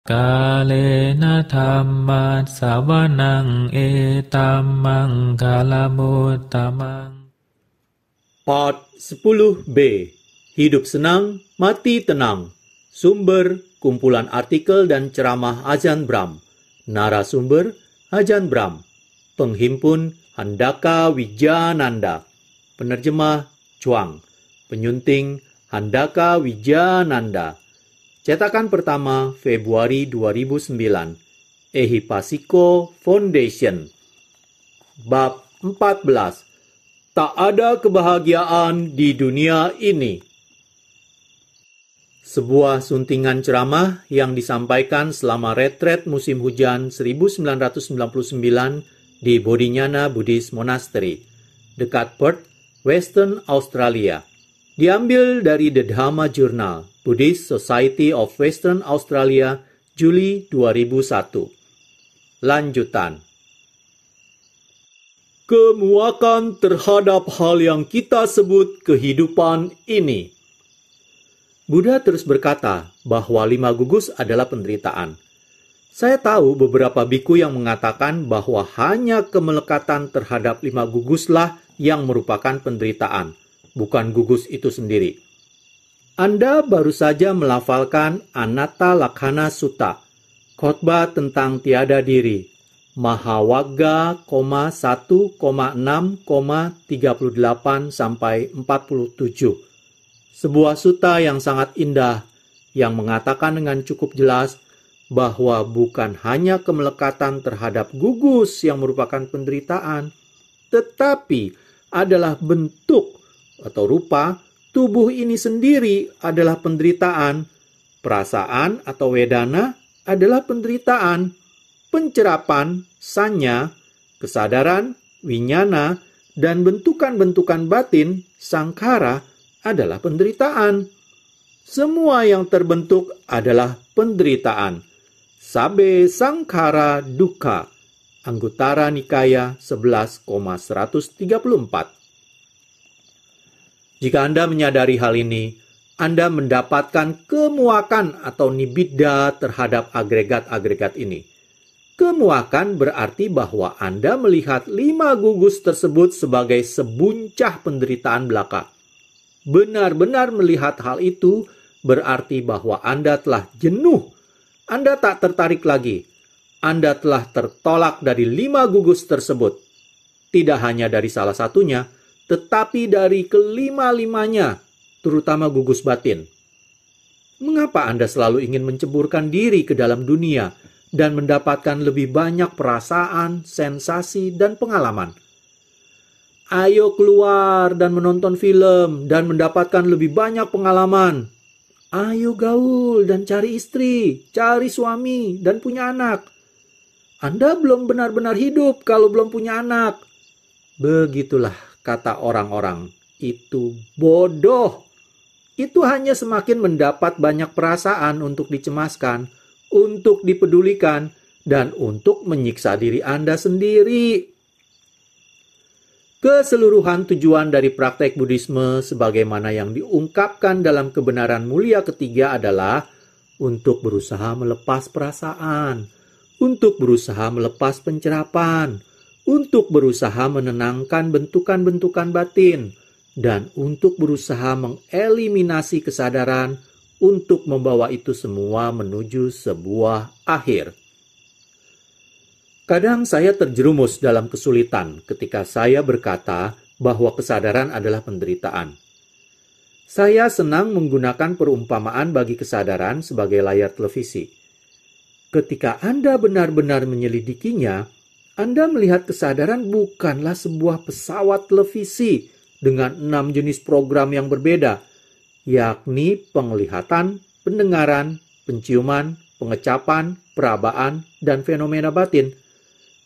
Kalena dhammat sawanang etamang kalamuttamang. Part 10b. Hidup senang, mati tenang. Sumber, kumpulan artikel dan ceramah Ajahn Brahm. Narasumber, Ajahn Brahm. Penghimpun, Handaka Wijananda. Penerjemah, Chuang. Penyunting, Handaka Wijananda. Cetakan pertama, Februari 2009. Ehipasiko Foundation. Bab 14. Tak ada kebahagiaan di dunia ini. Sebuah suntingan ceramah yang disampaikan selama retret musim hujan 1999 di Bodhinyana Buddhist Monastery, dekat Perth, Western Australia. Diambil dari The Dhamma Journal, Buddhist Society of Western Australia, Juli 2001. Lanjutan. Kemuakan terhadap hal yang kita sebut kehidupan ini. Buddha terus berkata bahwa 5 gugus adalah penderitaan. Saya tahu beberapa biku yang mengatakan bahwa hanya kemelekatan terhadap 5 guguslah yang merupakan penderitaan, bukan gugus itu sendiri. Anda baru saja melafalkan Anatta Lakkhana Sutta, khotbah tentang tiada diri, Mahawagga, 1,6,38 sampai 47. Sebuah sutta yang sangat indah yang mengatakan dengan cukup jelas bahwa bukan hanya kemelekatan terhadap gugus yang merupakan penderitaan, tetapi adalah bentuk atau rupa tubuh ini sendiri adalah penderitaan. Perasaan atau wedana adalah penderitaan. Pencerapan, sanya, kesadaran, winyana, dan bentukan-bentukan batin, sangkara, adalah penderitaan. Semua yang terbentuk adalah penderitaan. Sabe sangkara dukkha. Anguttara Nikaya 11,134. Jika Anda menyadari hal ini, Anda mendapatkan kemuakan atau nibbida terhadap agregat-agregat ini. Kemuakan berarti bahwa Anda melihat 5 gugus tersebut sebagai sebuncah penderitaan belaka. Benar-benar melihat hal itu berarti bahwa Anda telah jenuh. Anda tak tertarik lagi. Anda telah tertolak dari 5 gugus tersebut. Tidak hanya dari salah satunya, tetapi dari kelima-limanya, terutama gugus batin. Mengapa Anda selalu ingin menceburkan diri ke dalam dunia dan mendapatkan lebih banyak perasaan, sensasi, dan pengalaman? Ayo keluar dan menonton film dan mendapatkan lebih banyak pengalaman. Ayo gaul dan cari istri, cari suami, dan punya anak. Anda belum benar-benar hidup kalau belum punya anak. Begitulah kata orang-orang. Itu bodoh. Itu hanya semakin mendapat banyak perasaan untuk dicemaskan, untuk dipedulikan, dan untuk menyiksa diri Anda sendiri. Keseluruhan tujuan dari praktek Buddhisme sebagaimana yang diungkapkan dalam kebenaran mulia ketiga adalah untuk berusaha melepas perasaan, untuk berusaha melepas pencerapan, untuk berusaha menenangkan bentukan-bentukan batin, dan untuk berusaha mengeliminasi kesadaran untuk membawa itu semua menuju sebuah akhir. Kadang saya terjerumus dalam kesulitan ketika saya berkata bahwa kesadaran adalah penderitaan. Saya senang menggunakan perumpamaan bagi kesadaran sebagai layar televisi. Ketika Anda benar-benar menyelidikinya, Anda melihat kesadaran bukanlah sebuah pesawat televisi dengan 6 jenis program yang berbeda, yakni penglihatan, pendengaran, penciuman, pengecapan, perabaan, dan fenomena batin.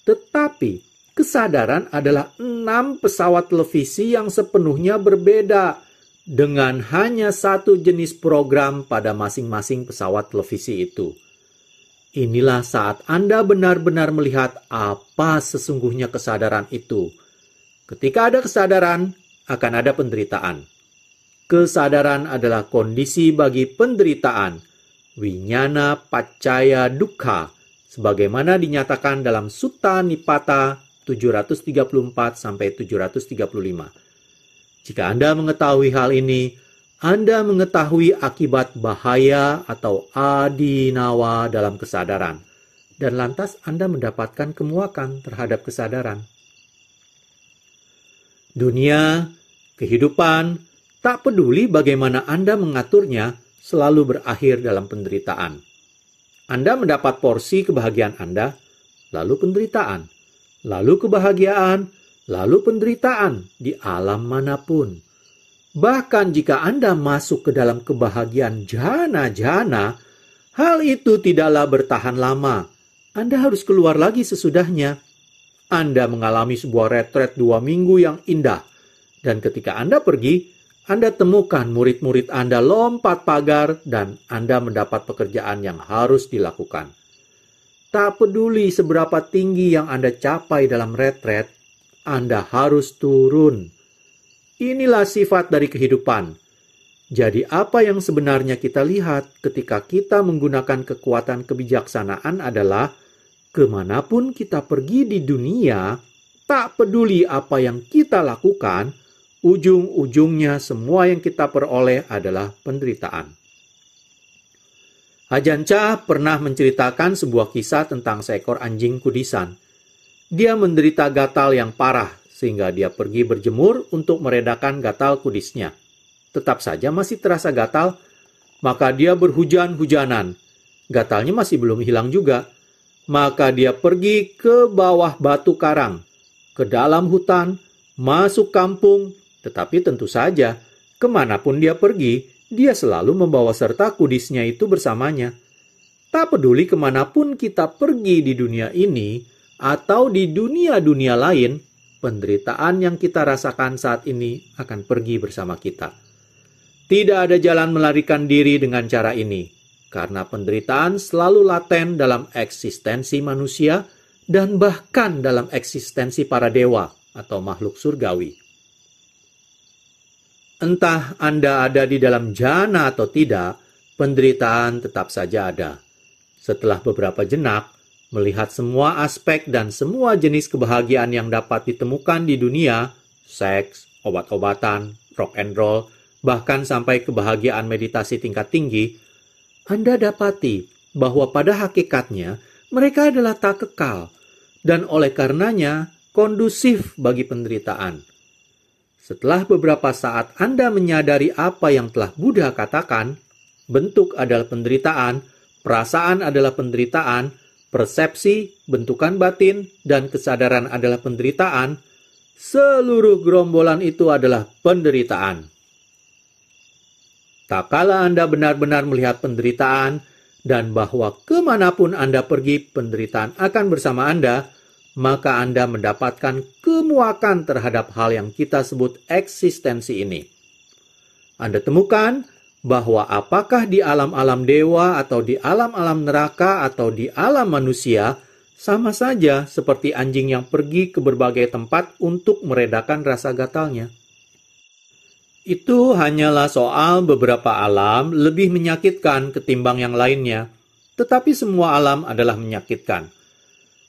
Tetapi kesadaran adalah 6 pesawat televisi yang sepenuhnya berbeda dengan hanya 1 jenis program pada masing-masing pesawat televisi itu. Inilah saat Anda benar-benar melihat apa sesungguhnya kesadaran itu. Ketika ada kesadaran, akan ada penderitaan. Kesadaran adalah kondisi bagi penderitaan. Winyana Paccaya Dukkha, sebagaimana dinyatakan dalam Sutta Nipata 734-735. Jika Anda mengetahui hal ini, Anda mengetahui akibat bahaya atau adinawa dalam kesadaran, dan lantas Anda mendapatkan kemuakan terhadap kesadaran. Dunia, kehidupan, tak peduli bagaimana Anda mengaturnya, selalu berakhir dalam penderitaan. Anda mendapat porsi kebahagiaan Anda, lalu penderitaan, lalu kebahagiaan, lalu penderitaan di alam manapun. Bahkan jika Anda masuk ke dalam kebahagiaan jhana-jhana, hal itu tidaklah bertahan lama. Anda harus keluar lagi sesudahnya. Anda mengalami sebuah retret 2 minggu yang indah. Dan ketika Anda pergi, Anda temukan murid-murid Anda lompat pagar dan Anda mendapat pekerjaan yang harus dilakukan. Tak peduli seberapa tinggi yang Anda capai dalam retret, Anda harus turun. Inilah sifat dari kehidupan. Jadi apa yang sebenarnya kita lihat ketika kita menggunakan kekuatan kebijaksanaan adalah kemanapun kita pergi di dunia, tak peduli apa yang kita lakukan, ujung-ujungnya semua yang kita peroleh adalah penderitaan. Ajahn Chah pernah menceritakan sebuah kisah tentang seekor anjing kudisan. Dia menderita gatal yang parah, sehingga dia pergi berjemur untuk meredakan gatal kudisnya. Tetap saja masih terasa gatal, maka dia berhujan-hujanan. Gatalnya masih belum hilang juga. Maka dia pergi ke bawah batu karang, ke dalam hutan, masuk kampung, tetapi tentu saja, kemanapun dia pergi, dia selalu membawa serta kudisnya itu bersamanya. Tak peduli kemanapun kita pergi di dunia ini, atau di dunia-dunia lain, penderitaan yang kita rasakan saat ini akan pergi bersama kita. Tidak ada jalan melarikan diri dengan cara ini, karena penderitaan selalu laten dalam eksistensi manusia dan bahkan dalam eksistensi para dewa atau makhluk surgawi. Entah Anda ada di dalam jhana atau tidak, penderitaan tetap saja ada. Setelah beberapa jenak, melihat semua aspek dan semua jenis kebahagiaan yang dapat ditemukan di dunia, seks, obat-obatan, rock and roll, bahkan sampai kebahagiaan meditasi tingkat tinggi, Anda dapati bahwa pada hakikatnya mereka adalah tak kekal, dan oleh karenanya kondusif bagi penderitaan. Setelah beberapa saat Anda menyadari apa yang telah Buddha katakan, bentuk adalah penderitaan, perasaan adalah penderitaan, persepsi, bentukan batin, dan kesadaran adalah penderitaan, seluruh gerombolan itu adalah penderitaan. Tak kala Anda benar-benar melihat penderitaan, dan bahwa kemanapun Anda pergi, penderitaan akan bersama Anda, maka Anda mendapatkan kemuakan terhadap hal yang kita sebut eksistensi ini. Anda temukan bahwa apakah di alam-alam dewa atau di alam-alam neraka atau di alam manusia, sama saja seperti anjing yang pergi ke berbagai tempat untuk meredakan rasa gatalnya. Itu hanyalah soal beberapa alam lebih menyakitkan ketimbang yang lainnya, tetapi semua alam adalah menyakitkan.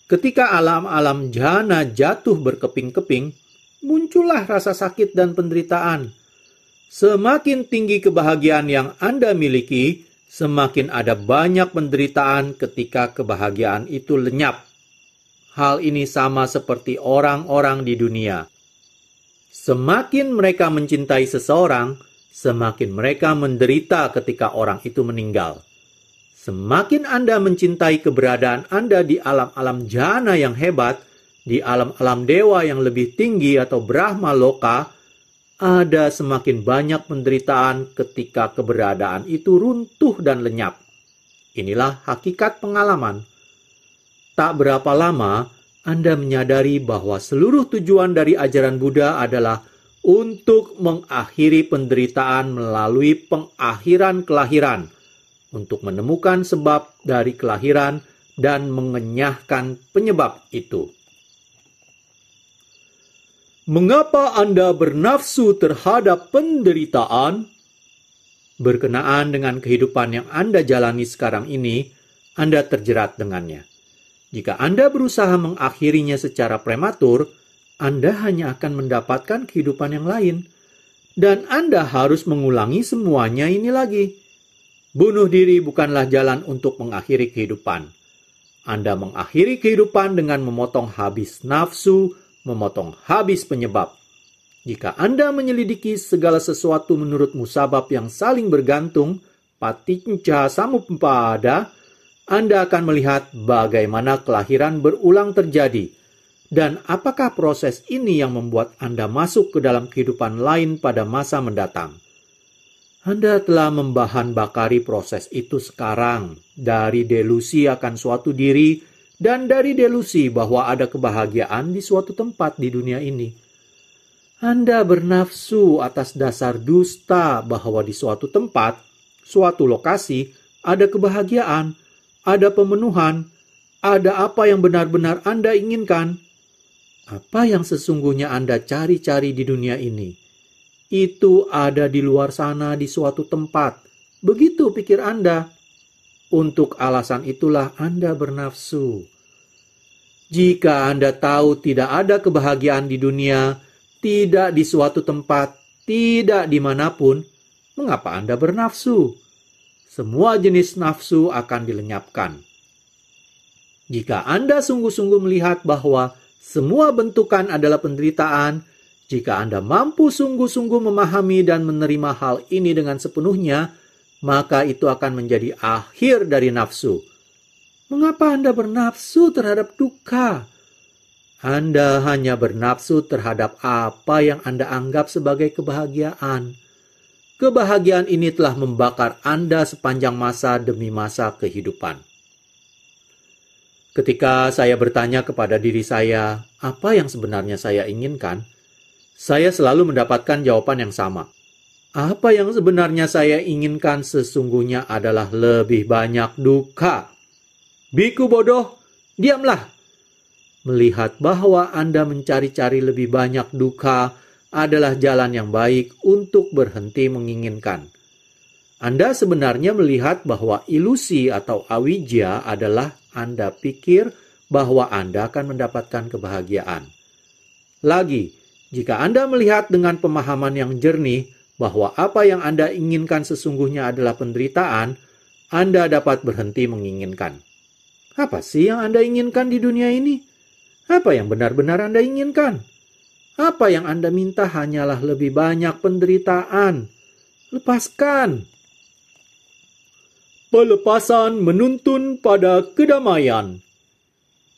Ketika alam-alam jhana jatuh berkeping-keping, muncullah rasa sakit dan penderitaan. Semakin tinggi kebahagiaan yang Anda miliki, semakin ada banyak penderitaan ketika kebahagiaan itu lenyap. Hal ini sama seperti orang-orang di dunia. Semakin mereka mencintai seseorang, semakin mereka menderita ketika orang itu meninggal. Semakin Anda mencintai keberadaan Anda di alam-alam jhana yang hebat, di alam-alam dewa yang lebih tinggi atau Brahma Loka, ada semakin banyak penderitaan ketika keberadaan itu runtuh dan lenyap. Inilah hakikat pengalaman. Tak berapa lama, Anda menyadari bahwa seluruh tujuan dari ajaran Buddha adalah untuk mengakhiri penderitaan melalui pengakhiran kelahiran, untuk menemukan sebab dari kelahiran dan mengenyahkan penyebab itu. Mengapa Anda bernafsu terhadap penderitaan? berkenaan dengan kehidupan yang Anda jalani sekarang ini, Anda terjerat dengannya. Jika Anda berusaha mengakhirinya secara prematur, Anda hanya akan mendapatkan kehidupan yang lain. Dan Anda harus mengulangi semuanya ini lagi. Bunuh diri bukanlah jalan untuk mengakhiri kehidupan. Anda mengakhiri kehidupan dengan memotong habis nafsu, memotong habis penyebab. Jika Anda menyelidiki segala sesuatu menurut musabab yang saling bergantung, paticca samuppada, Anda akan melihat bagaimana kelahiran berulang terjadi. Dan apakah proses ini yang membuat Anda masuk ke dalam kehidupan lain pada masa mendatang? Anda telah membahan bakari proses itu sekarang dari delusi akan suatu diri dan dari delusi bahwa ada kebahagiaan di suatu tempat di dunia ini. Anda bernafsu atas dasar dusta bahwa di suatu tempat, suatu lokasi, ada kebahagiaan, ada pemenuhan, ada apa yang benar-benar Anda inginkan. Apa yang sesungguhnya Anda cari-cari di dunia ini, itu ada di luar sana di suatu tempat. Begitu pikir Anda. Untuk alasan itulah Anda bernafsu. Jika Anda tahu tidak ada kebahagiaan di dunia, tidak di suatu tempat, tidak dimanapun, mengapa Anda bernafsu? Semua jenis nafsu akan dilenyapkan. Jika Anda sungguh-sungguh melihat bahwa semua bentukan adalah penderitaan, jika Anda mampu sungguh-sungguh memahami dan menerima hal ini dengan sepenuhnya, maka itu akan menjadi akhir dari nafsu. Mengapa Anda bernafsu terhadap duka? Anda hanya bernafsu terhadap apa yang Anda anggap sebagai kebahagiaan. Kebahagiaan ini telah membakar Anda sepanjang masa demi masa kehidupan. Ketika saya bertanya kepada diri saya, apa yang sebenarnya saya inginkan? Saya selalu mendapatkan jawaban yang sama. Apa yang sebenarnya saya inginkan sesungguhnya adalah lebih banyak duka. Biku bodoh, diamlah. Melihat bahwa Anda mencari-cari lebih banyak duka adalah jalan yang baik untuk berhenti menginginkan. Anda sebenarnya melihat bahwa ilusi atau awija adalah Anda pikir bahwa Anda akan mendapatkan kebahagiaan. Lagi, jika Anda melihat dengan pemahaman yang jernih bahwa apa yang Anda inginkan sesungguhnya adalah penderitaan, Anda dapat berhenti menginginkan. Apa sih yang Anda inginkan di dunia ini? Apa yang benar-benar Anda inginkan? Apa yang Anda minta hanyalah lebih banyak penderitaan. Lepaskan. Pelepasan menuntun pada kedamaian.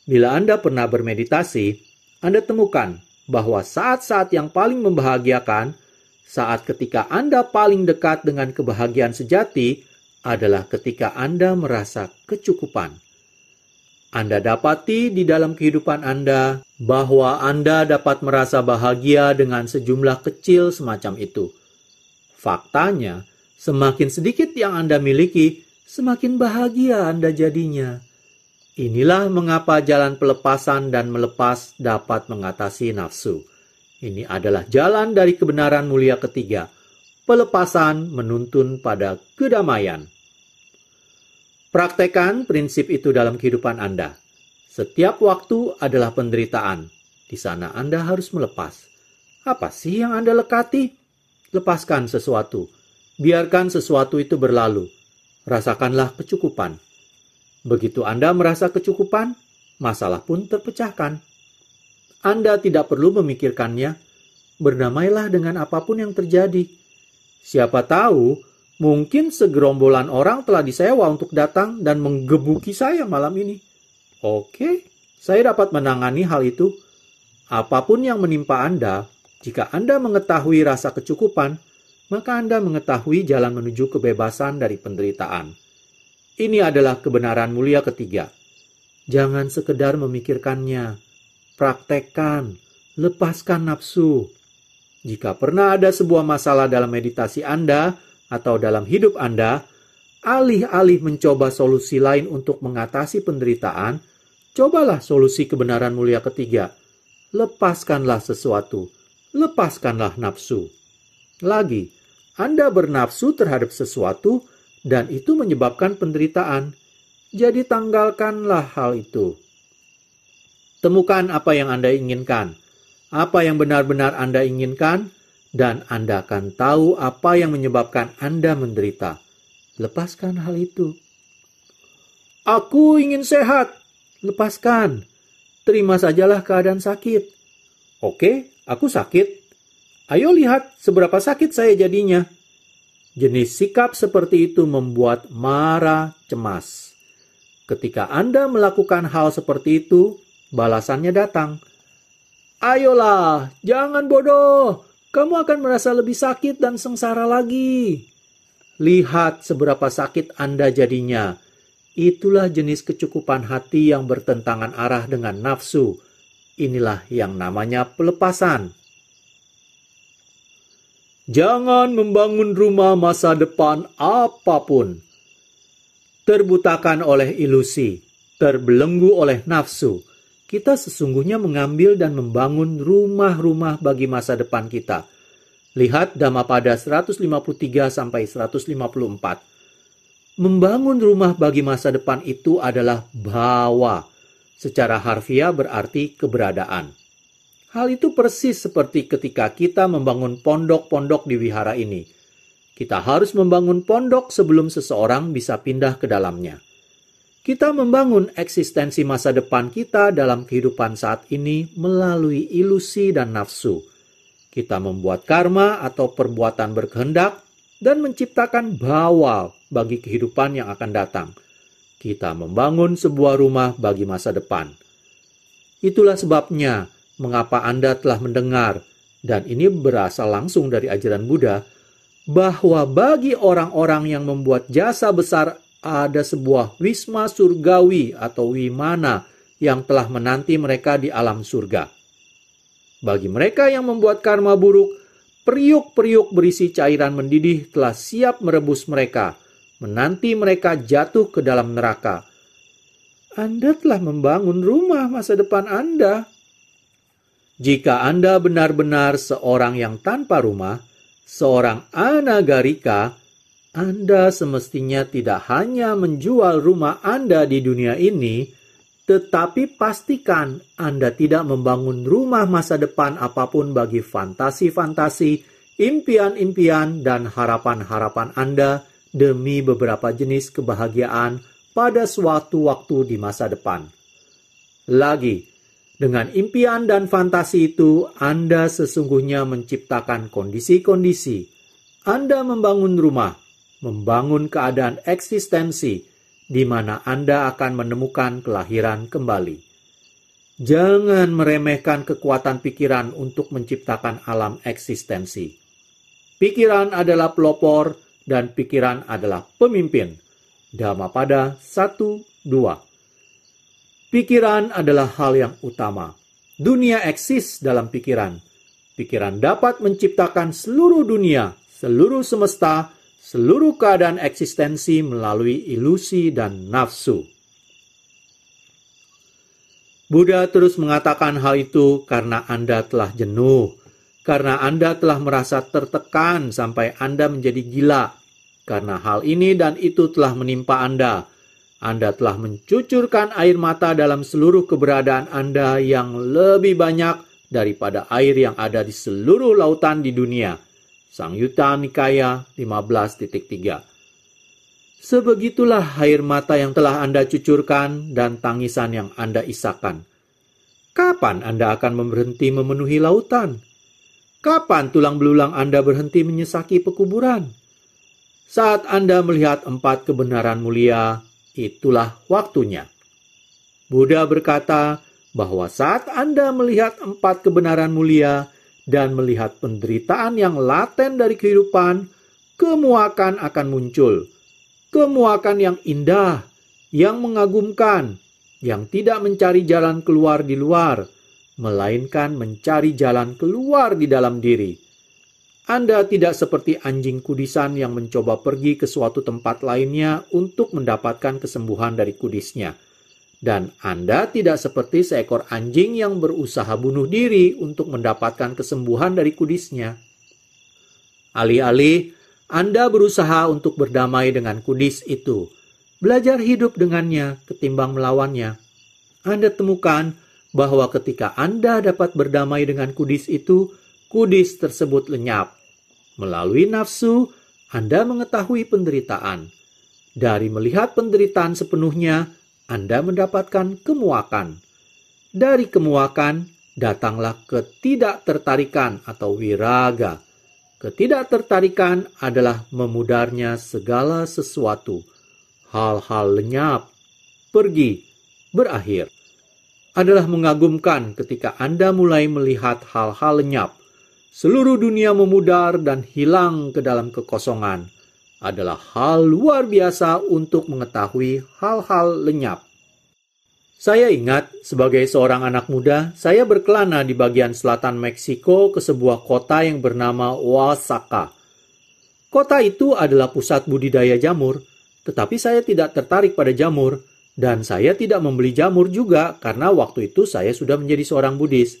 Bila Anda pernah bermeditasi, Anda temukan bahwa saat-saat yang paling membahagiakan, saat ketika Anda paling dekat dengan kebahagiaan sejati, adalah ketika Anda merasa kecukupan. Anda dapati di dalam kehidupan Anda bahwa Anda dapat merasa bahagia dengan sejumlah kecil semacam itu. Faktanya, semakin sedikit yang Anda miliki, semakin bahagia Anda jadinya. Inilah mengapa jalan pelepasan dan melepas dapat mengatasi nafsu. Ini adalah jalan dari kebenaran mulia ketiga. Pelepasan menuntun pada kedamaian. Praktekkan prinsip itu dalam kehidupan Anda. Setiap waktu adalah penderitaan. Di sana Anda harus melepas. Apa sih yang Anda lekati? Lepaskan sesuatu. Biarkan sesuatu itu berlalu. Rasakanlah kecukupan. Begitu Anda merasa kecukupan, masalah pun terpecahkan. Anda tidak perlu memikirkannya. Berdamailah dengan apapun yang terjadi. Siapa tahu, mungkin segerombolan orang telah disewa untuk datang dan menggebuki saya malam ini. Oke, saya dapat menangani hal itu. Apapun yang menimpa Anda, jika Anda mengetahui rasa kecukupan, maka Anda mengetahui jalan menuju kebebasan dari penderitaan. Ini adalah kebenaran mulia ketiga. Jangan sekedar memikirkannya. Praktekkan, lepaskan nafsu. Jika pernah ada sebuah masalah dalam meditasi Anda atau dalam hidup Anda, alih-alih mencoba solusi lain untuk mengatasi penderitaan, cobalah solusi kebenaran mulia ketiga. Lepaskanlah sesuatu. Lepaskanlah nafsu. Lagi, Anda bernafsu terhadap sesuatu dan itu menyebabkan penderitaan. Jadi tanggalkanlah hal itu. Temukan apa yang Anda inginkan, apa yang benar-benar Anda inginkan, dan Anda akan tahu apa yang menyebabkan Anda menderita. Lepaskan hal itu. Aku ingin sehat. Lepaskan. Terima sajalah keadaan sakit. Oke, aku sakit. Ayo lihat seberapa sakit saya jadinya. Jenis sikap seperti itu membuat marah, cemas. Ketika Anda melakukan hal seperti itu, balasannya datang. Ayolah, jangan bodoh. Kamu akan merasa lebih sakit dan sengsara lagi. Lihat seberapa sakit Anda jadinya. Itulah jenis kecukupan hati yang bertentangan arah dengan nafsu. Inilah yang namanya pelepasan. Jangan membangun rumah masa depan apapun. Terbutakan oleh ilusi, terbelenggu oleh nafsu, kita sesungguhnya mengambil dan membangun rumah-rumah bagi masa depan kita. Lihat Dhammapada 153-154. Membangun rumah bagi masa depan itu adalah bhawa. Secara harfiah berarti keberadaan. Hal itu persis seperti ketika kita membangun pondok-pondok di wihara ini. Kita harus membangun pondok sebelum seseorang bisa pindah ke dalamnya. Kita membangun eksistensi masa depan kita dalam kehidupan saat ini melalui ilusi dan nafsu. Kita membuat karma atau perbuatan berkehendak dan menciptakan bhawa bagi kehidupan yang akan datang. Kita membangun sebuah rumah bagi masa depan. Itulah sebabnya mengapa Anda telah mendengar, dan ini berasal langsung dari ajaran Buddha, bahwa bagi orang-orang yang membuat jasa besar ada sebuah wisma surgawi atau wimana yang telah menanti mereka di alam surga. Bagi mereka yang membuat karma buruk, periuk-periuk berisi cairan mendidih telah siap merebus mereka, menanti mereka jatuh ke dalam neraka. Anda telah membangun rumah masa depan Anda. Jika Anda benar-benar seorang yang tanpa rumah, seorang anagarika, Anda semestinya tidak hanya menjual rumah Anda di dunia ini, tetapi pastikan Anda tidak membangun rumah masa depan apapun bagi fantasi-fantasi, impian-impian, dan harapan-harapan Anda demi beberapa jenis kebahagiaan pada suatu waktu di masa depan. Lagi, dengan impian dan fantasi itu, Anda sesungguhnya menciptakan kondisi-kondisi. Anda membangun rumah, membangun keadaan eksistensi, di mana Anda akan menemukan kelahiran kembali. Jangan meremehkan kekuatan pikiran untuk menciptakan alam eksistensi. Pikiran adalah pelopor, dan pikiran adalah pemimpin. Dhammapada 1-2. Pikiran adalah hal yang utama. Dunia eksis dalam pikiran. Pikiran dapat menciptakan seluruh dunia, seluruh semesta, seluruh keadaan eksistensi melalui ilusi dan nafsu. Buddha terus mengatakan hal itu karena Anda telah jenuh, karena Anda telah merasa tertekan sampai Anda menjadi gila. Karena hal ini dan itu telah menimpa Anda. Anda telah mencucurkan air mata dalam seluruh keberadaan Anda yang lebih banyak daripada air yang ada di seluruh lautan di dunia. Sangyutta Nikaya 15.3. Sebegitulah air mata yang telah Anda cucurkan dan tangisan yang Anda isahkan. Kapan Anda akan berhenti memenuhi lautan? Kapan tulang belulang Anda berhenti menyesaki pekuburan? Saat Anda melihat 4 kebenaran mulia, itulah waktunya. Buddha berkata bahwa saat Anda melihat 4 kebenaran mulia dan melihat penderitaan yang laten dari kehidupan, kemuakan akan muncul. Kemuakan yang indah, yang mengagumkan, yang tidak mencari jalan keluar di luar, melainkan mencari jalan keluar di dalam diri. Anda tidak seperti anjing kudisan yang mencoba pergi ke suatu tempat lainnya untuk mendapatkan kesembuhan dari kudisnya. Dan Anda tidak seperti seekor anjing yang berusaha bunuh diri untuk mendapatkan kesembuhan dari kudisnya. Alih-alih, Anda berusaha untuk berdamai dengan kudis itu, belajar hidup dengannya ketimbang melawannya. Anda temukan bahwa ketika Anda dapat berdamai dengan kudis itu, kudis tersebut lenyap. Melalui nafsu, Anda mengetahui penderitaan. Dari melihat penderitaan sepenuhnya, Anda mendapatkan kemuakan. Dari kemuakan, datanglah ketidaktertarikan atau wiraga. Ketidaktertarikan adalah memudarnya segala sesuatu. Hal-hal lenyap, pergi, berakhir. Adalah mengagumkan ketika Anda mulai melihat hal-hal lenyap. Seluruh dunia memudar dan hilang ke dalam kekosongan. Adalah hal luar biasa untuk mengetahui hal-hal lenyap. Saya ingat, sebagai seorang anak muda, saya berkelana di bagian selatan Meksiko ke sebuah kota yang bernama Oaxaca. Kota itu adalah pusat budidaya jamur, tetapi saya tidak tertarik pada jamur, dan saya tidak membeli jamur juga karena waktu itu saya sudah menjadi seorang Buddhis.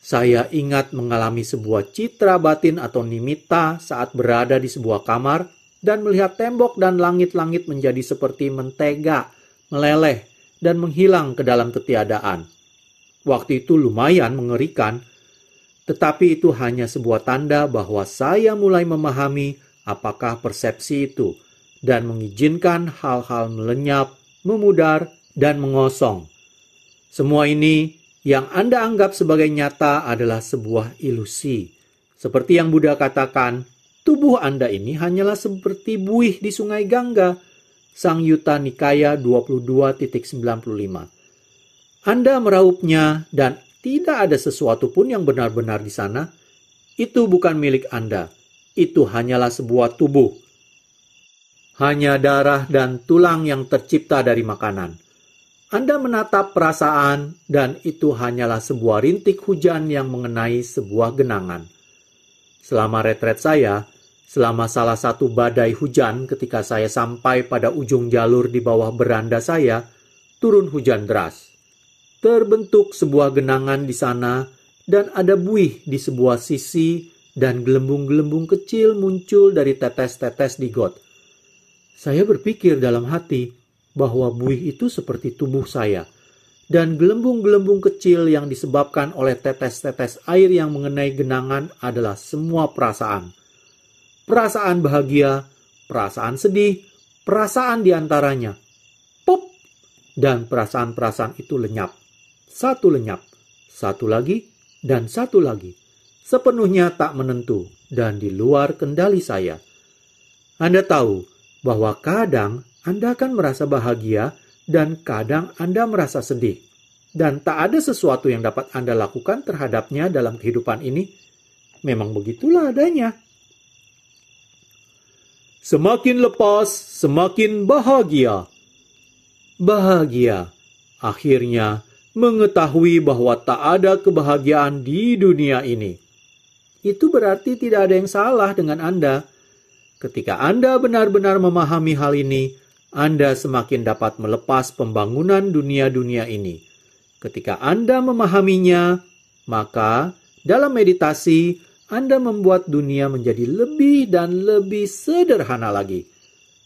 Saya ingat mengalami sebuah citra batin atau nimitta saat berada di sebuah kamar dan melihat tembok dan langit-langit menjadi seperti mentega, meleleh, dan menghilang ke dalam ketiadaan. Waktu itu lumayan mengerikan, tetapi itu hanya sebuah tanda bahwa saya mulai memahami apakah persepsi itu dan mengizinkan hal-hal melenyap, memudar, dan mengosong. Semua ini yang Anda anggap sebagai nyata adalah sebuah ilusi. Seperti yang Buddha katakan, tubuh Anda ini hanyalah seperti buih di sungai Gangga, Sangyutta Nikaya 22.95. Anda meraupnya dan tidak ada sesuatu pun yang benar-benar di sana. Itu bukan milik Anda. Itu hanyalah sebuah tubuh. Hanya darah dan tulang yang tercipta dari makanan. Anda menatap perasaan dan itu hanyalah sebuah rintik hujan yang mengenai sebuah genangan. Selama retret saya, selama salah satu badai hujan ketika saya sampai pada ujung jalur di bawah beranda saya, turun hujan deras. Terbentuk sebuah genangan di sana dan ada buih di sebuah sisi dan gelembung-gelembung kecil muncul dari tetes-tetes di got. Saya berpikir dalam hati bahwa buih itu seperti tubuh saya dan gelembung-gelembung kecil yang disebabkan oleh tetes-tetes air yang mengenai genangan adalah semua perasaan. Perasaan bahagia, perasaan sedih, perasaan diantaranya. Pop! Dan perasaan-perasaan itu lenyap. Satu lenyap, satu lagi, dan satu lagi. Sepenuhnya tak menentu dan di luar kendali saya. Anda tahu bahwa kadang Anda akan merasa bahagia dan kadang Anda merasa sedih. Dan tak ada sesuatu yang dapat Anda lakukan terhadapnya dalam kehidupan ini. Memang begitulah adanya. Semakin lepas, semakin bahagia. Bahagia, akhirnya mengetahui bahwa tak ada kebahagiaan di dunia ini. Itu berarti tidak ada yang salah dengan Anda. Ketika Anda benar-benar memahami hal ini, Anda semakin dapat melepas pembangunan dunia-dunia ini. Ketika Anda memahaminya, maka dalam meditasi, Anda membuat dunia menjadi lebih dan lebih sederhana lagi.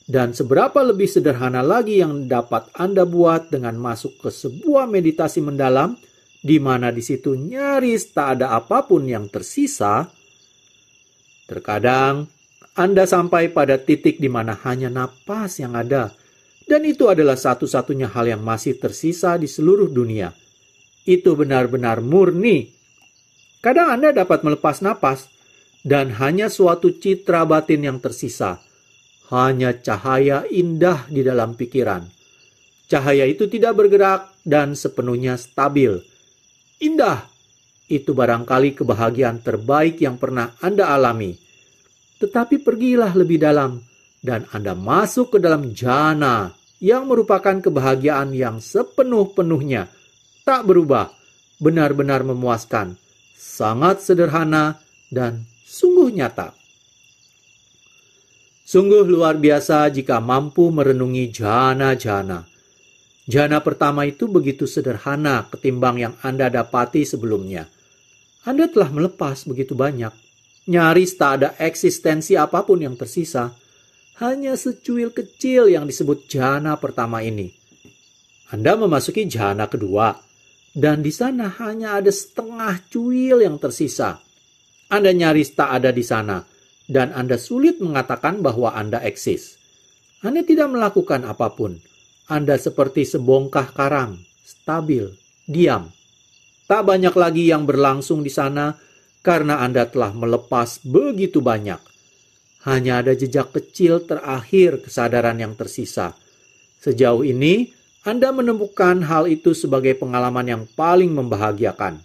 Dan seberapa lebih sederhana lagi yang dapat Anda buat dengan masuk ke sebuah meditasi mendalam, di mana di situ nyaris tak ada apapun yang tersisa. Terkadang, Anda sampai pada titik di mana hanya napas yang ada. Dan itu adalah satu-satunya hal yang masih tersisa di seluruh dunia. Itu benar-benar murni. Kadang Anda dapat melepas napas, dan hanya suatu citra batin yang tersisa. Hanya cahaya indah di dalam pikiran. Cahaya itu tidak bergerak dan sepenuhnya stabil. Indah, itu barangkali kebahagiaan terbaik yang pernah Anda alami. Tetapi pergilah lebih dalam, dan Anda masuk ke dalam jhana, yang merupakan kebahagiaan yang sepenuh-penuhnya, tak berubah, benar-benar memuaskan, sangat sederhana, dan sungguh nyata. Sungguh luar biasa jika mampu merenungi jhana-jhana. Jhana pertama itu begitu sederhana ketimbang yang Anda dapati sebelumnya. Anda telah melepas begitu banyak. Nyaris tak ada eksistensi apapun yang tersisa. Hanya secuil kecil yang disebut jhana pertama ini. Anda memasuki jhana kedua, dan di sana hanya ada setengah cuil yang tersisa. Anda nyaris tak ada di sana, dan Anda sulit mengatakan bahwa Anda eksis. Anda tidak melakukan apapun. Anda seperti sebongkah karang, stabil, diam. Tak banyak lagi yang berlangsung di sana karena Anda telah melepas begitu banyak. Hanya ada jejak kecil terakhir kesadaran yang tersisa. Sejauh ini, Anda menemukan hal itu sebagai pengalaman yang paling membahagiakan.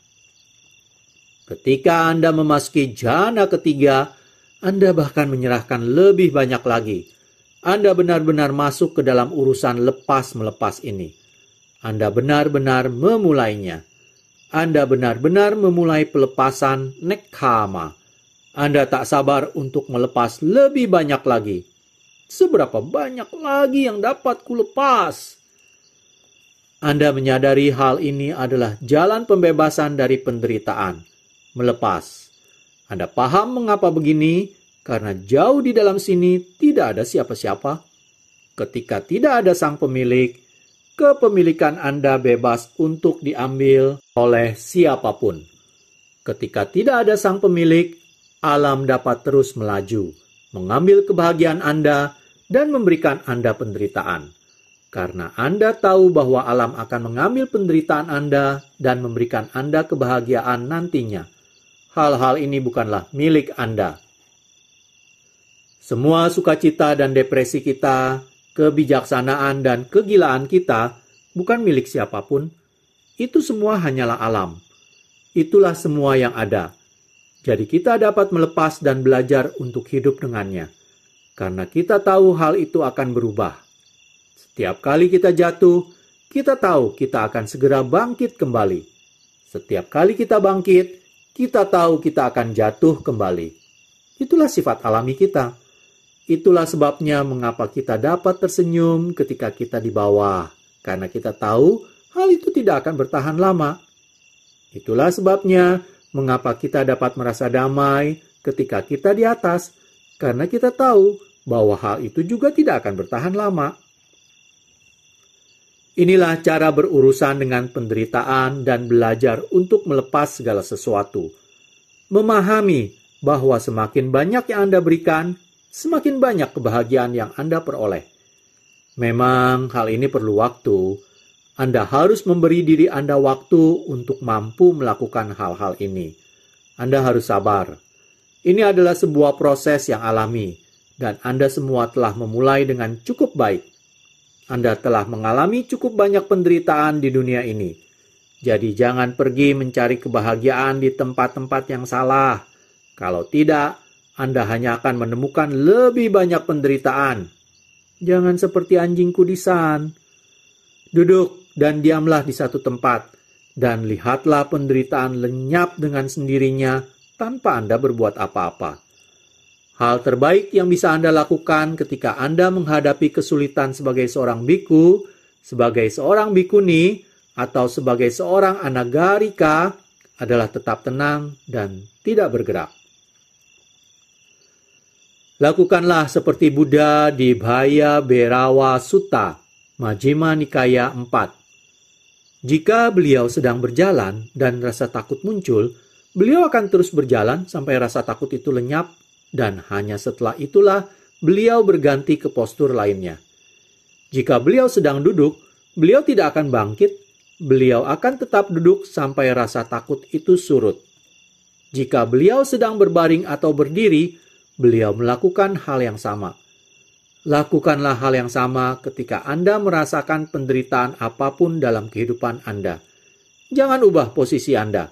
Ketika Anda memasuki jhana ketiga, Anda bahkan menyerahkan lebih banyak lagi. Anda benar-benar masuk ke dalam urusan lepas-melepas ini. Anda benar-benar memulainya. Anda benar-benar memulai pelepasan nekkhamma. Anda tak sabar untuk melepas lebih banyak lagi. Seberapa banyak lagi yang dapat kulepas? Anda menyadari hal ini adalah jalan pembebasan dari penderitaan. Melepas. Anda paham mengapa begini? Karena jauh di dalam sini tidak ada siapa-siapa. Ketika tidak ada sang pemilik, kepemilikan Anda bebas untuk diambil oleh siapapun. Ketika tidak ada sang pemilik, alam dapat terus melaju, mengambil kebahagiaan Anda dan memberikan Anda penderitaan. Karena Anda tahu bahwa alam akan mengambil penderitaan Anda dan memberikan Anda kebahagiaan nantinya. Hal-hal ini bukanlah milik Anda. Semua sukacita dan depresi kita, kebijaksanaan dan kegilaan kita bukan milik siapapun. Itu semua hanyalah alam. Itulah semua yang ada. Jadi kita dapat melepas dan belajar untuk hidup dengannya. Karena kita tahu hal itu akan berubah. Setiap kali kita jatuh, kita tahu kita akan segera bangkit kembali. Setiap kali kita bangkit, kita tahu kita akan jatuh kembali. Itulah sifat alami kita. Itulah sebabnya mengapa kita dapat tersenyum ketika kita di bawah. Karena kita tahu hal itu tidak akan bertahan lama. Itulah sebabnya mengapa kita dapat merasa damai ketika kita di atas. Karena kita tahu bahwa hal itu juga tidak akan bertahan lama. Inilah cara berurusan dengan penderitaan dan belajar untuk melepas segala sesuatu. Memahami bahwa semakin banyak yang Anda berikan, semakin banyak kebahagiaan yang Anda peroleh. Memang hal ini perlu waktu. Anda harus memberi diri Anda waktu untuk mampu melakukan hal-hal ini. Anda harus sabar. Ini adalah sebuah proses yang alami, dan Anda semua telah memulai dengan cukup baik. Anda telah mengalami cukup banyak penderitaan di dunia ini. Jadi jangan pergi mencari kebahagiaan di tempat-tempat yang salah. Kalau tidak, Anda hanya akan menemukan lebih banyak penderitaan. Jangan seperti anjing kudisan. Duduk dan diamlah di satu tempat, dan lihatlah penderitaan lenyap dengan sendirinya tanpa Anda berbuat apa-apa. Hal terbaik yang bisa Anda lakukan ketika Anda menghadapi kesulitan sebagai seorang biku, sebagai seorang bikuni, atau sebagai seorang anagarika adalah tetap tenang dan tidak bergerak. Lakukanlah seperti Buddha di Bhaya Berawa Sutta, Majjhima Nikaya 4. Jika beliau sedang berjalan dan rasa takut muncul, beliau akan terus berjalan sampai rasa takut itu lenyap, dan hanya setelah itulah beliau berganti ke postur lainnya. Jika beliau sedang duduk, beliau tidak akan bangkit, beliau akan tetap duduk sampai rasa takut itu surut. Jika beliau sedang berbaring atau berdiri, beliau melakukan hal yang sama. Lakukanlah hal yang sama ketika Anda merasakan penderitaan apapun dalam kehidupan Anda. Jangan ubah posisi Anda.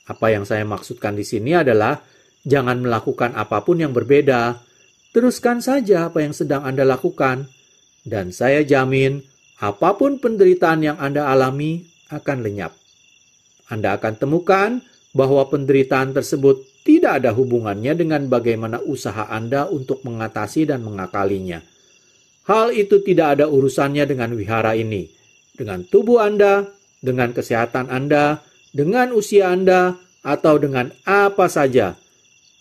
Apa yang saya maksudkan di sini adalah jangan melakukan apapun yang berbeda. Teruskan saja apa yang sedang Anda lakukan. Dan saya jamin apapun penderitaan yang Anda alami akan lenyap. Anda akan temukan bahwa penderitaan tersebut tidak ada hubungannya dengan bagaimana usaha Anda untuk mengatasi dan mengakalinya. Hal itu tidak ada urusannya dengan wihara ini, dengan tubuh Anda, dengan kesehatan Anda, dengan usia Anda, atau dengan apa saja.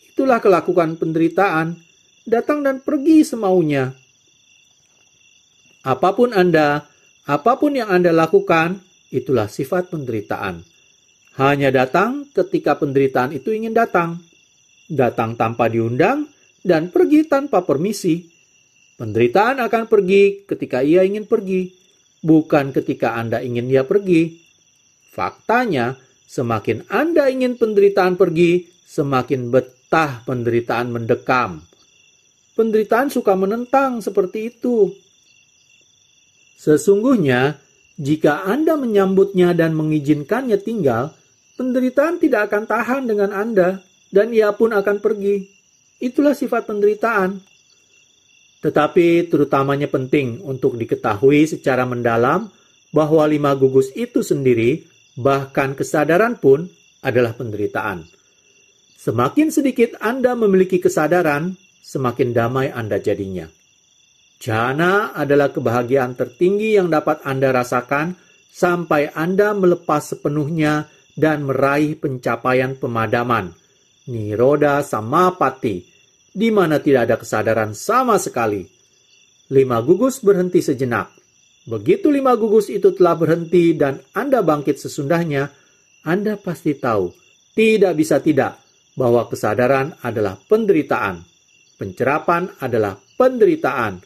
Itu itulah kelakuan penderitaan, datang dan pergi semaunya. Apapun yang Anda lakukan, itulah sifat penderitaan. Hanya datang ketika penderitaan itu ingin datang. Datang tanpa diundang dan pergi tanpa permisi. Penderitaan akan pergi ketika ia ingin pergi, bukan ketika Anda ingin ia pergi. Faktanya, semakin Anda ingin penderitaan pergi, semakin betah penderitaan mendekam. Penderitaan suka menentang seperti itu. Sesungguhnya, jika Anda menyambutnya dan mengizinkannya tinggal, penderitaan tidak akan tahan dengan Anda, dan ia pun akan pergi. Itulah sifat penderitaan. Tetapi terutamanya penting untuk diketahui secara mendalam bahwa 5 gugus itu sendiri, bahkan kesadaran pun, adalah penderitaan. Semakin sedikit Anda memiliki kesadaran, semakin damai Anda jadinya. Jhana adalah kebahagiaan tertinggi yang dapat Anda rasakan sampai Anda melepas sepenuhnya dan meraih pencapaian pemadaman, Nirodha Samapatti, di mana tidak ada kesadaran sama sekali. 5 gugus berhenti sejenak. Begitu 5 gugus itu telah berhenti dan Anda bangkit sesudahnya, Anda pasti tahu, tidak bisa tidak, bahwa kesadaran adalah penderitaan. Pencerapan adalah penderitaan.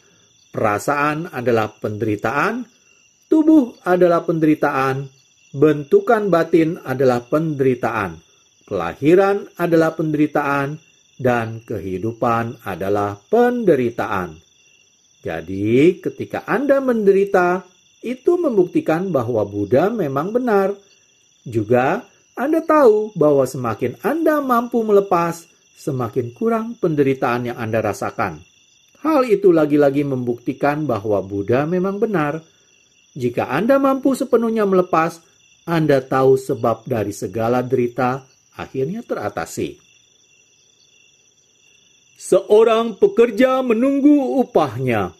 Perasaan adalah penderitaan. Tubuh adalah penderitaan. Bentukan batin adalah penderitaan. Kelahiran adalah penderitaan. Dan kehidupan adalah penderitaan. Jadi, ketika Anda menderita, itu membuktikan bahwa Buddha memang benar. Juga, Anda tahu bahwa semakin Anda mampu melepas, semakin kurang penderitaan yang Anda rasakan. Hal itu lagi-lagi membuktikan bahwa Buddha memang benar. Jika Anda mampu sepenuhnya melepas, Anda tahu sebab dari segala derita akhirnya teratasi. Seorang pekerja menunggu upahnya.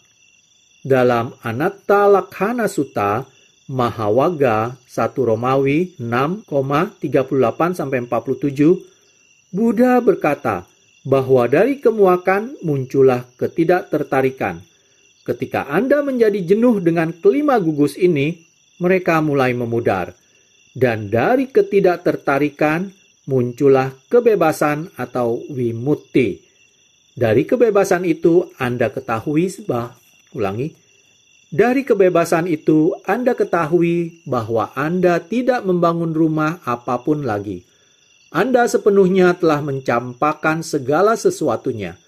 Dalam Anatta Lakhana Sutta, Mahawagga 1 Romawi 6,38-47, Buddha berkata bahwa dari kemuakan muncullah ketidaktertarikan. Ketika Anda menjadi jenuh dengan kelima gugus ini, mereka mulai memudar. Dan dari ketidaktertarikan muncullah kebebasan atau vimutti. Dari kebebasan itu Anda ketahui Dari kebebasan itu Anda ketahui bahwa Anda tidak membangun rumah apapun lagi. Anda sepenuhnya telah mencampakkan segala sesuatunya.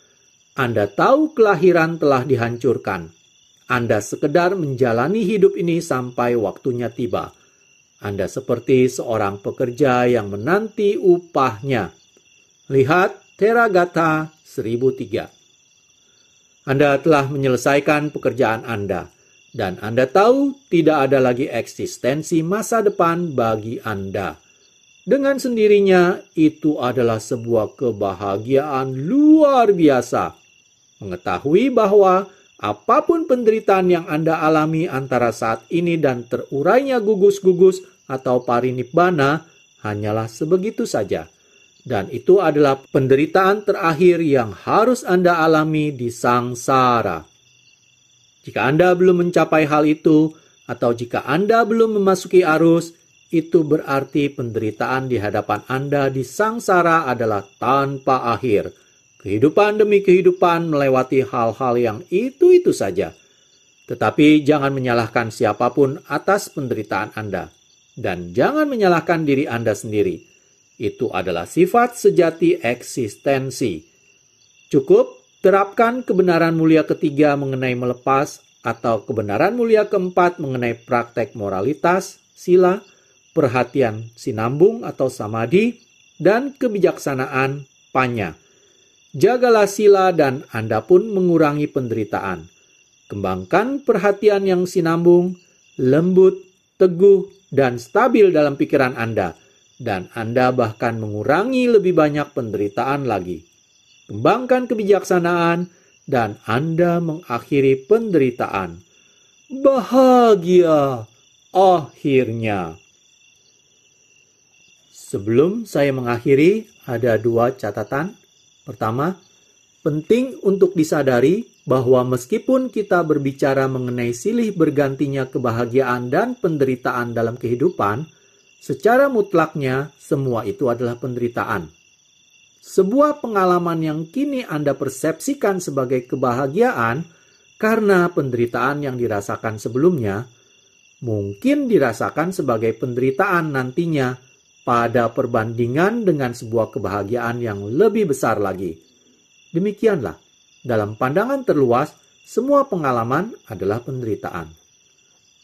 Anda tahu kelahiran telah dihancurkan. Anda sekedar menjalani hidup ini sampai waktunya tiba. Anda seperti seorang pekerja yang menanti upahnya. Lihat Theragatha 1003. Anda telah menyelesaikan pekerjaan Anda, dan Anda tahu tidak ada lagi eksistensi masa depan bagi Anda. Dengan sendirinya, itu adalah sebuah kebahagiaan luar biasa. Mengetahui bahwa apapun penderitaan yang Anda alami antara saat ini dan terurainya gugus-gugus atau parinibbana, hanyalah sebegitu saja. Dan itu adalah penderitaan terakhir yang harus Anda alami di sangsara. Jika Anda belum mencapai hal itu, atau jika Anda belum memasuki arus, itu berarti penderitaan di hadapan Anda di sangsara adalah tanpa akhir. Kehidupan demi kehidupan melewati hal-hal yang itu-itu saja. Tetapi jangan menyalahkan siapapun atas penderitaan Anda. Dan jangan menyalahkan diri Anda sendiri. Itu adalah sifat sejati eksistensi. Cukup terapkan kebenaran mulia ketiga mengenai melepas atau kebenaran mulia keempat mengenai praktek moralitas, sila, perhatian sinambung atau samadhi, dan kebijaksanaan panya. Jagalah sila dan Anda pun mengurangi penderitaan. Kembangkan perhatian yang sinambung, lembut, teguh, dan stabil dalam pikiran Anda. Dan Anda bahkan mengurangi lebih banyak penderitaan lagi. Kembangkan kebijaksanaan, dan Anda mengakhiri penderitaan. Bahagia akhirnya. Sebelum saya mengakhiri, ada 2 catatan. Pertama, penting untuk disadari bahwa meskipun kita berbicara mengenai silih bergantinya kebahagiaan dan penderitaan dalam kehidupan, secara mutlaknya semua itu adalah penderitaan. Sebuah pengalaman yang kini Anda persepsikan sebagai kebahagiaan karena penderitaan yang dirasakan sebelumnya, mungkin dirasakan sebagai penderitaan nantinya pada perbandingan dengan sebuah kebahagiaan yang lebih besar lagi. Demikianlah, dalam pandangan terluas, semua pengalaman adalah penderitaan.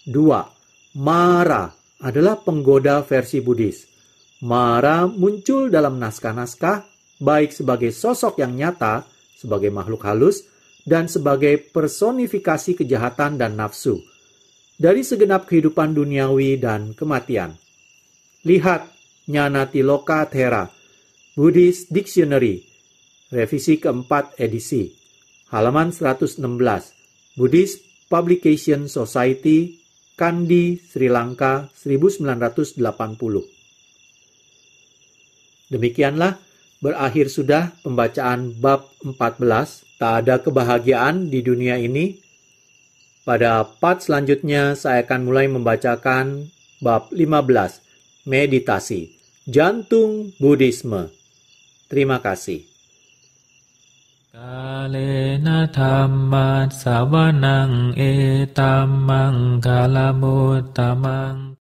2. Mara adalah penggoda versi Buddhis. Mara muncul dalam naskah-naskah, baik sebagai sosok yang nyata, sebagai makhluk halus, dan sebagai personifikasi kejahatan dan nafsu, dari segenap kehidupan duniawi dan kematian. Lihat Ñanatiloka Thera, Buddhist Dictionary, revisi keempat edisi, halaman 116, Buddhist Publication Society, Kandy, Sri Lanka, 1980. Demikianlah berakhir sudah pembacaan bab 14, tak ada kebahagiaan di dunia ini. Pada part selanjutnya saya akan mulai membacakan bab 15, meditasi, jantung Buddhisme. Terima kasih. Kalena dhammat savanang etamang kalamuttamang